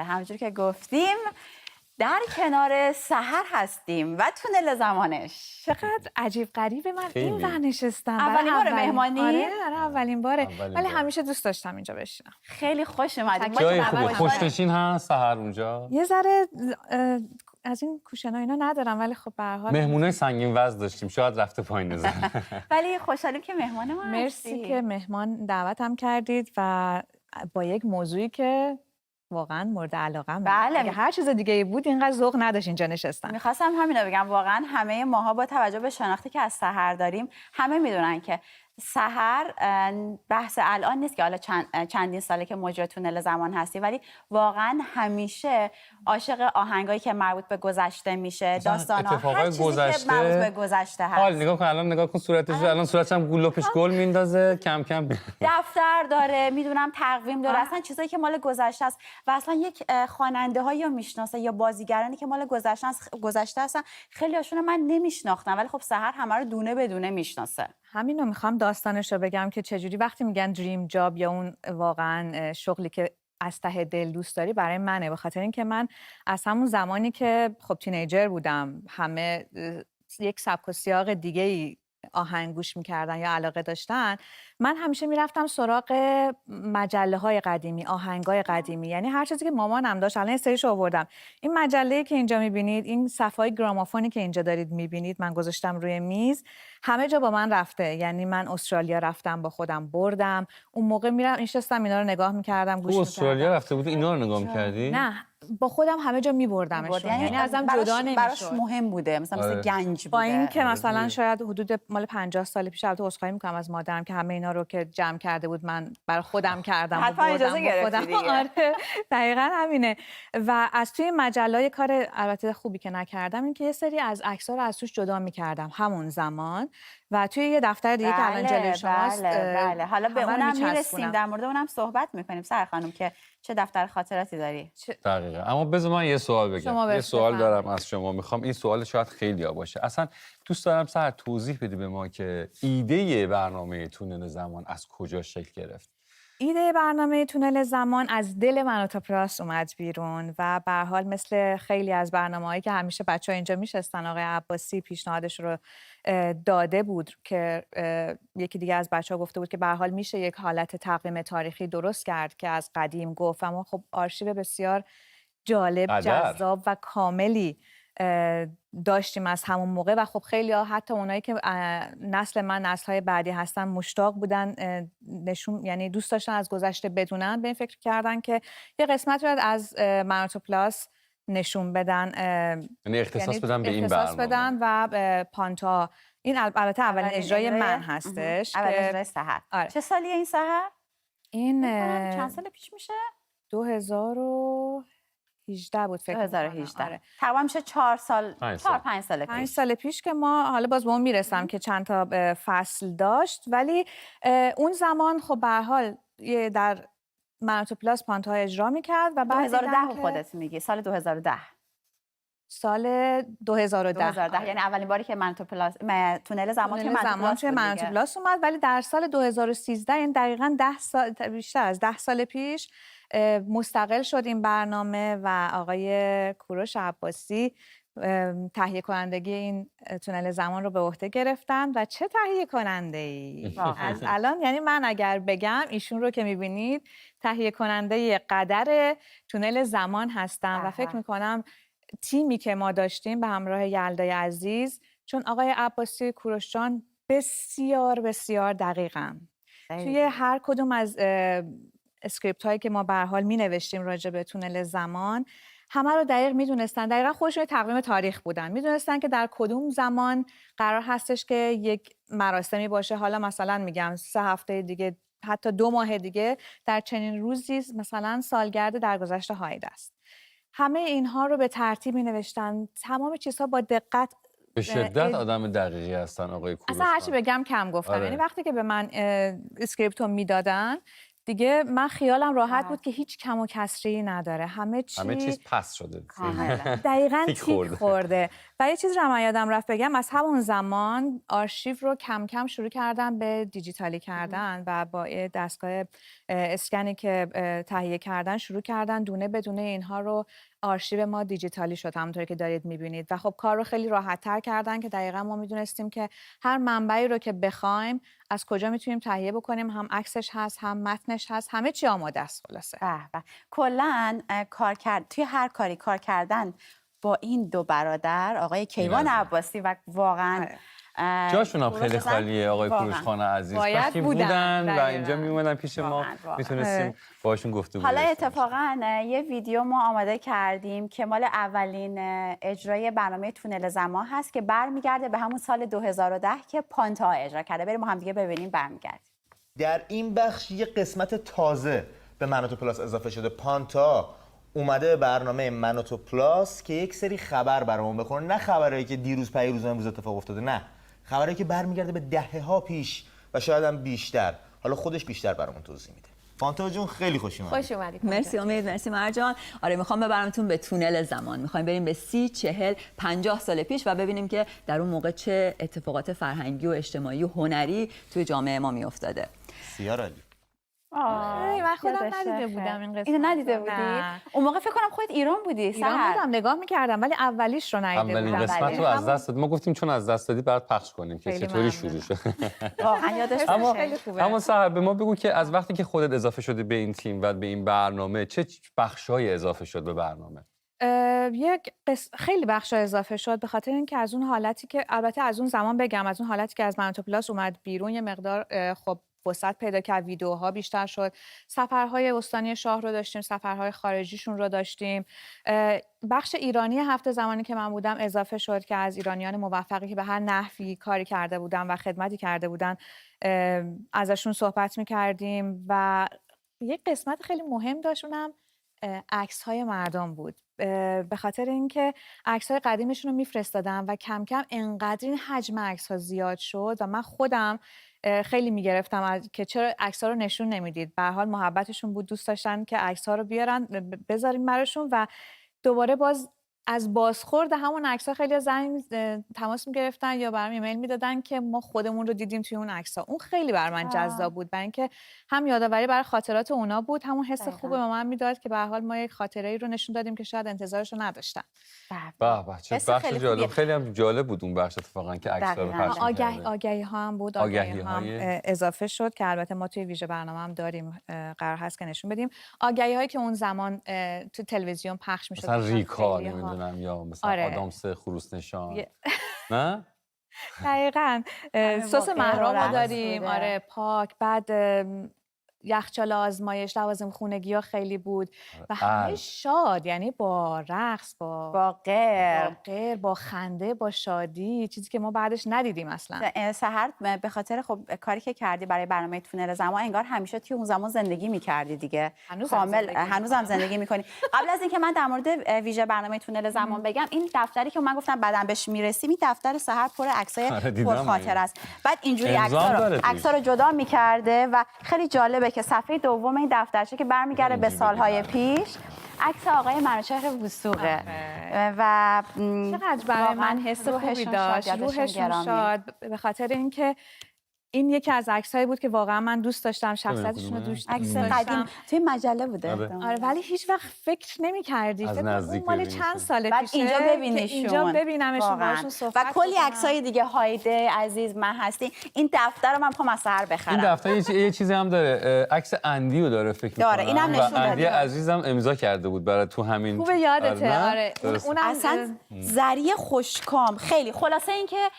همونجور که گفتیم در کنار سحر هستیم و تونل زمانش. چقدر عجیب غریبه من این ور نشستم. اولین بار مهمانی؟ آره اولین باره. ولی همیشه دوست داشتم اینجا بشینم. خیلی خوش اومدید. جای خوبه. خوشنشین هست سحر اونجا؟ یه ذره از این کوشنا اینا ندارم ولی خب به هر حال مهمونای سنگین وزن داشتیم، شاید رفته پایین نظر. ولی خوشحالیم که مهمان ما هستی. مرسی که مهمان دعوتم کردید و با یک موضوعی که واقعا مورد علاقه من. بله. اگه هر چیز دیگه ای بود اینقدر ذوق نداشت اینجا نشستن. میخواستم همین رو بگم، واقعا همه ماها با توجه به شناختی که از سحر داریم همه میدونن که سحر بحث الان نیست که حالا چندین ساله که مجری تونل زمان هستی، ولی واقعا همیشه عاشق آهنگایی که مربوط به گذشته میشه، داستان‌ها، هر چیزی که مربوط به گذشته هست. حال نگاه کن، الان نگاه کن صورتش، الان صورتش هم گلوپش گل میندازه کم کم. دفتر داره، میدونم تقویم داره، اصلا چیزایی که مال گذشته است و اصلا یک خواننده‌هایی رو میشناسه یا بازیگرانی که مال گذشته هستن خیلی هاشون من نمیشناختم، ولی خب سحر همه رو دونه بدونه میشناسه. همین رو میخوام داستانش رو بگم که چجوری وقتی میگن دریم جاب یا اون واقعا شغلی که از ته دل دوست داری برای منه، به خاطر اینکه من از همون زمانی که خب تینیجر بودم همه یک سبک و سیاق دیگه‌ای آهنگ گوش میکردن یا علاقه داشتن، من همیشه میرفتم سراغ مجله های قدیمی، آهنگ های قدیمی، یعنی هر چیزی که مامانم داشت الان سریشو آوردم. این مجله‌ای که اینجا میبینید، این صفحه‌های گرامافونی که اینجا دارید میبینید من گذاشتم روی میز، همه جا با من رفته. یعنی من استرالیا رفتم با خودم بردم، اون موقع میرم نشستم اینا رو نگاه میکردم، گوش میکردم. استرالیا رفته بود اینا رو نگاه میکردی؟ نه با خودم همه جا میبردمشون، یعنی ازم جدا نمیشد. براش مهم بوده، مثل گنج بوده. با اینکه مثلا شاید حدود مال 50 سال پیش، البته عذرخواهی میکنم از مادرم که همه اینا رو که جمع کرده بود من برای خودم کردم و اجازه گرفتی دیگه. آره دقیقاً همینه. و از توی مجله کار البته خوبی که نکردم این که یه سری از عکس‌ها رو از توش جدا میکردم همون زمان و توی یه دفتر دیگه که الان جلوی شماست. بله. حالا به اونم میرسیم، در مورد اونم صحبت میکنیم. سحر خانم که چه دفتر خاطراتی داری؟ دقیقاً. اما بذار من یه سوال بگم. یه سوال دارم از شما، میخوام این سوال شاید خیلی‌ها باشه. اصلا دوست دارم سحر توضیح بدی به ما که ایده برنامه تونل زمان از کجا شکل گرفت؟ ایده برنامه تونل زمان از دل منوتوپلاس اومد بیرون و به هر حال مثل خیلی از برنامه‌هایی که همیشه بچه‌ها اینجا میشستن، آقای عباسی پیشنهادش رو داده بود که یکی دیگه از بچه‌ها گفته بود که به هر حال میشه یک حالت تقویم تاریخی درست کرد که از قدیم گفت. اما خب آرشیو بسیار جالب، جذاب و کاملی داشتیم از همون موقع و خب خیلی ها حتی اونایی که نسل من نسل‌های بعدی هستن مشتاق بودن یعنی دوست داشتن از گذشته بدونن، به این فکر کردن که یه قسمت رو از منوتوپلاس نشون بدن، یعنی اختصاص بدن به این برنامه، بدن و پانتا. این البته اولین اجرای من هستش. اولین اجرای سحر. آره. چه سالیه این سحر؟ این چند سال پیش میشه؟ 2018 بود فکر کنم. 2018. آره. تقریبا میشه 4 سال 4-5 سال پیش. 5 سال پیش که ما حالا باز به اون میرسم که چند تا فصل داشت، ولی اون زمان خب به هر حال در منوتوپلاس پانتا اجرا میکرد و بعد 2010 خودت میگی، سال 2010. سال 2010 یعنی اولین باری که تونل زمان توی منوتوپلاس اومد، ولی در سال 2013 یعنی دقیقاً 10 سال بیشتر از 10 سال پیش مستقل شد این برنامه و آقای کوروش عباسی تهیه کنندگی این تونل زمان رو به عهده گرفتن. و چه تهیه کننده ای از الان، یعنی من اگر بگم ایشون رو که میبینید تهیه کننده قدر تونل زمان هستن و فکر میکنم تیمی که ما داشتیم به همراه یلدای عزیز، چون آقای عباسی کوروش جان بسیار بسیار دقیقاً توی هر کدوم از اسکریپت هایی که ما به هر حال می نوشتیم راجع به تونل زمان همه رو دقیق میدونستن، دقیقاً خودشون تقویم تاریخ بودن، میدونستن که در کدوم زمان قرار هستش که یک مراسمی باشه. حالا مثلا میگم 3 هفته دیگه، حتی 2 ماه دیگه در چنین روزی مثلا سالگرد درگذشت هاید است. همه اینها رو به ترتیب می نوشتن، تمام چیزها با دقت. به شدت آدم دقیقی هستن آقای کوروش. اصلا هرچی بگم کم گفتم. آره. یعنی وقتی که به من اسکریپتو میدادن دیگه من خیالم راحت بود که هیچ کم و کسری نداره، همه چیز پس شده. دقیقاً تیک خورده. و یه چیز رو من یادم رفت بگم، از همون زمان آرشیو رو کم کم شروع کردن به دیجیتالی کردن و با دستگاه اسکنی که تهیه کردن شروع کردن دونه بدونه اینها رو آرشیو ما دیجیتالی شد همونطوری که دارید می‌بینید و خب کار رو خیلی راحت‌تر کردن که دقیقاً ما می‌دونستیم که هر منبعی رو که بخوایم از کجا میتونیم تهیه بکنیم، هم عکسش هست، هم متنش هست، همه چی آماده است خلاصه. کلاً توی هر کاری کار کردن با این دو برادر آقای کیوان عباسی و واقعاً جاشون هم خیلی خالیه آقای کوروشخان عزیز. وقتی بودن و اینجا میومدن پیش ما میتونستیم باشون گفتگو حالا اتفاقا یه ویدیو ما آماده کردیم که مال اولین اجرای برنامه تونل زمان هست که برمیگرده به همون سال 2010 که پانتا اجرا کرده. بریم ما هم دیگه ببینیم برمیگردیم. در این بخش یه قسمت تازه به منوتو پلاس اضافه شده. پانتا اومده به برنامه منوتو پلاس که یک سری خبر برامون بخونه، نه خبرایی که دیروز پیروز امروز اتفاق افتاده، نه خبرایی که برمیگرده به دهه‌ها پیش و شاید هم بیشتر. حالا خودش بیشتر برامون توضیح میده. فانتا جون خیلی خوش اومدید. خوش اومدید. مرسی امید، مرسی مرجان. آره میخوام ببرمتون به تونل زمان. میخوایم بریم به 30 40 50 سال پیش و ببینیم که در اون موقع چه اتفاقات فرهنگی و اجتماعی و هنری توی جامعه ما میافتاده. سیار علی. من خودم ندیده بودم این قسمت. اینو ندیده بودی؟ اون موقع فکر کنم خودت ایران بودی. ایران بودم، نگاه می‌کردم ولی اولیش رو ندیده بودم. اولین قسمت رو از دست دادیم. ما گفتیم چون از دست دادی بعد پخش کنیم که چطوری شروع شد. واقعا یادش خیلی خوبه. اما سحر به ما بگو که از وقتی که خودت اضافه شدی به این تیم و به این برنامه چه بخشای اضافه شد به برنامه؟ خیلی بخشا اضافه شد به خاطر اینکه از اون حالتی که البته از اون زمان بگم، از اون حالتی که از منوتو پلاس اومد بیرون یه مقدار خب وسعت پیدا کرد، ویدیوها بیشتر شد، سفرهای استانی شاه رو داشتیم، سفرهای خارجیشون رو داشتیم. بخش ایرانی هفته زمانی که من بودم اضافه شد که از ایرانیان موفقی که به هر نحوی کاری کرده بودن و خدمتی کرده بودن ازشون صحبت می‌کردیم و یک قسمت خیلی مهم داشتونم عکس‌های مردم بود. به خاطر اینکه عکس‌های قدیمشون رو می‌فرستادم و کم کم انقدر این حجم عکس‌ها زیاد شد و من خودم خیلی میگرفتم که چرا عکس‌ها رو نشون نمیدید. به هر حال محبتشون بود، دوست داشتن که عکس‌ها رو بیارن بذاریم براشون و دوباره باز از بازخورد همون عکس‌ها خیلی تماس می‌گرفتن یا برام ایمیل میدادن که ما خودمون رو دیدیم توی اون عکس‌ها. اون خیلی برای من جذاب بود، برای اینکه هم یادآوری برای خاطرات اونا بود، همون حس خوب به من میداد که به هر حال ما یک خاطره‌ای رو نشون دادیم که شاید انتظارش رو نداشتن. به چه بخش جالب. خیلی هم جالب بود اون بخش اتفاقا که عکس‌ها رو پخش کردن. آگهی‌ها هم بود، آگهی‌ها هم اضافه شد که البته ما توی ویژه برنامه هم داریم، قرار هست که نشون بدیم. آگهی‌هایی که اون زمان تو تلویزیون پخش می‌شد، مثلا ریکا نمی‌دونم یا مثلا آدامس خروس نشان. نه؟ دقیقاً. سس مهراب داریم، آره پاک، بعد یخچال آزمایش، لوازم خونگی‌ها خیلی بود و همه شاد، یعنی با رقص، با غیر، با خنده، با شادی، چیزی که ما بعدش ندیدیم اصلا. سحر به خاطر خب کاری که کردی برای برنامه تونل زمان انگار همیشه توی اون زمان زندگی می‌کردی دیگه. هنوزم زندگی می‌کنی. قبل از اینکه من در مورد ویژه برنامه تونل زمان بگم، این دفتری که من گفتم بعداً بهش میرسیم، این دفتر سحر پر عکسای پرخاطره است. بعد اینجوری عکس‌ها رو جدا می‌کرده و خیلی جالبه که صفحه دوم این دفترچه که برمیگرده به سالهای پیش، عکس آقای منوچهر وثوقه و چقدر برای من حس خوبی داشت، روحشون شاد، به خاطر اینکه این یکی از عکسایی بود که واقعا من دوست داشتم، شخصیتشون رو دوست داشتم. عکس قدیم توی مجله بوده. آره ولی هیچ وقت فکر نمی‌کردی فکر اون مال چند سال پیشه اینجا ببینیشون، اینجا ببینمشون، باشون صحبت و کلی عکسای دیگه. هایده عزیز، من هستی. این دفتر رو من می‌خوام از سحر بخرم. این دفتر یه چیزی هم داره، عکس اندیو داره فکر می‌کنم. داره، اینم نشون داد. اندی عزیزم امضا کرده بود برای تو همین. خوب یادته. آره اونم اصلا زری خوشکام. خیلی خلاصه اینکه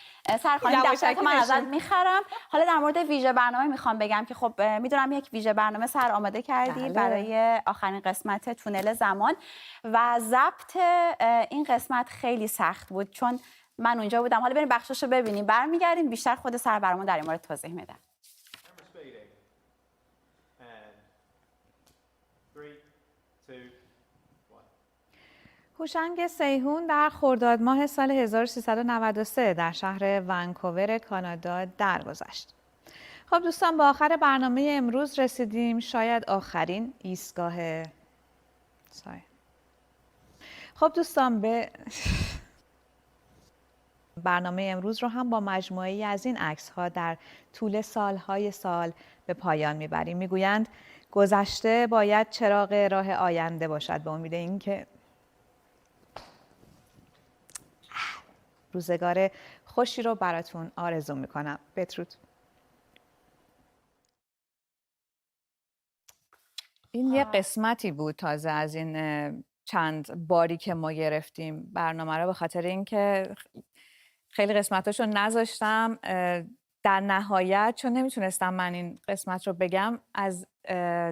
سرخانه دفتر که من ازت میخرم. حالا در مورد ویژه برنامه میخوام بگم که خب میدونم یک ویژه برنامه سر آماده کردی برای آخرین قسمت تونل زمان و ضبط این قسمت خیلی سخت بود چون من اونجا بودم. حالا بریم بخشاشو ببینیم، برمیگردیم بیشتر خود سر برامون در این مورد توضیح میده. هوشنگ سیهون در خرداد ماه سال 1393 در شهر ونکوور کانادا درگذشت. خب دوستان، به آخر برنامه امروز رسیدیم، شاید آخرین ایستگاه خب دوستان، به برنامه امروز رو هم با مجموعه‌ای از این عکس‌ها در طول سال‌های سال به پایان می‌بریم. می‌گویند گذشته باید چراغ راه آینده باشد، به امید اینکه روزگار خوشی رو براتون آرزو می‌کنم. بدرود. این یه قسمتی بود تازه از این چند باری که ما گرفتیم برنامه رو، به خاطر اینکه خیلی قسمتاشو نذاشتم. در نهایت چون نمیتونستم من این قسمت رو بگم، از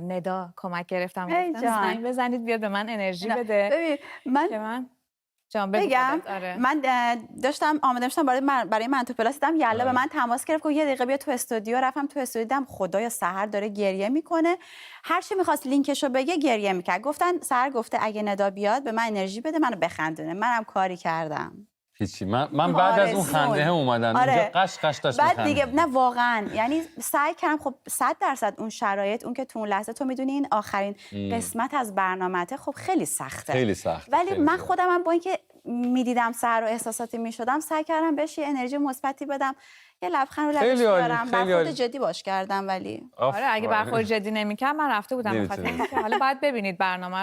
ندا کمک گرفتم. زنگ بزنید بیاد به من انرژی بده. ببین من بگم آره. من داشتم آماده شدم برای من تو پلاس، دیدم یلا به من تماس گرفت که یه دقیقه بیا تو استودیو. رفتم تو استودیو، دیدم خدایا سحر داره گریه میکنه، هر چی میخواست لینکشو بگه گریه میکرد. گفتن سحر گفته اگه ندا بیاد به من انرژی بده، منو بخندونه. منم کاری کردم. هیچی. من بعد از اون خنده اومدم اینجا قش قش داشت بعد می‌خندید. دیگه نه واقعا، یعنی سعی کردم. خب 100% اون شرایط، اون که تو اون لحظه تو میدونی این آخرین قسمت از برنامه‌ته، خب خیلی سخته. خیلی سخت. ولی من خودم هم با اینکه میدیدم سحر و احساساتی میشدم، سعی کردم بهش یه انرژی مثبتی بدم، یه لبخند رو لبش بیارم. برخورد جدی باش کردم. ولی آره، اگه برخورد جدی نمی‌کرد من رفته بودم. بخاطر اینکه حالا باید ببینید برنامه